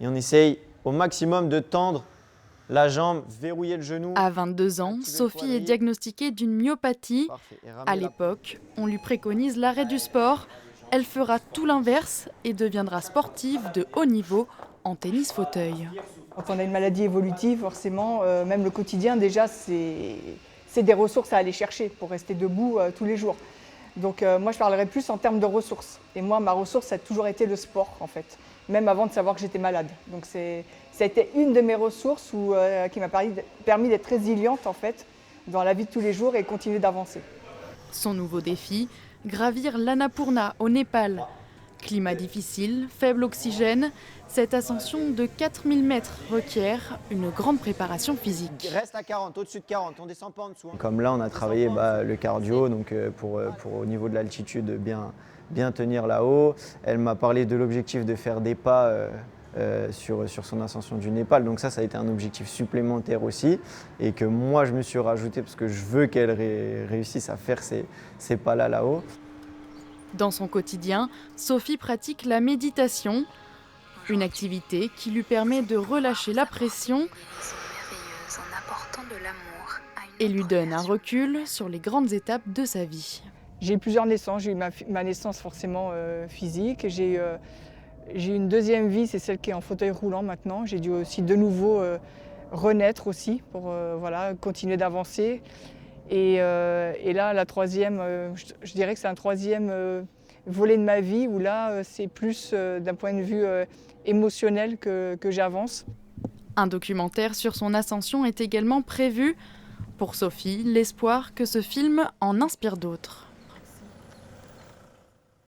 et on essaye au maximum de tendre la jambe, verrouiller le genou. À 22 ans, Activer le Sophie est quadri. diagnostiquée d'une myopathie. Parfait. Et ramener À la- l'époque, on lui préconise l'arrêt du sport. Elle fera tout l'inverse et deviendra sportive de haut niveau en tennis fauteuil. Quand on a une maladie évolutive, forcément, même le quotidien, déjà, c'est des ressources à aller chercher pour rester debout tous les jours. Donc moi, je parlerais plus en termes de ressources. Et moi, ma ressource, ça a toujours été le sport, en fait, même avant de savoir que j'étais malade. Donc ça a été une de mes ressources qui m'a permis d'être résiliente, en fait, dans la vie de tous les jours et continuer d'avancer. Son nouveau défi, gravir l'Annapurna au Népal. Climat difficile, faible oxygène, cette ascension de 4000 mètres requiert une grande préparation physique. Reste à 40, au-dessus de 40, on descend pas en dessous. Comme là, on a travaillé le cardio, donc pour au niveau de l'altitude, bien tenir là-haut. Elle m'a parlé de l'objectif de faire des pas sur son ascension du Népal. Donc ça a été un objectif supplémentaire aussi et que moi, je me suis rajouté parce que je veux qu'elle réussisse à faire ces pas-là là-haut. Dans son quotidien, Sophie pratique la méditation, une activité qui lui permet de relâcher la pression et lui donne un recul sur les grandes étapes de sa vie. J'ai eu plusieurs naissances. J'ai eu ma naissance forcément physique. J'ai eu une deuxième vie, c'est celle qui est en fauteuil roulant maintenant. J'ai dû aussi de nouveau renaître aussi pour continuer d'avancer. Et là, la troisième, je dirais que c'est un troisième volet de ma vie où là, c'est plus d'un point de vue émotionnel que j'avance. Un documentaire sur son ascension est également prévu. Pour Sophie, l'espoir que ce film en inspire d'autres.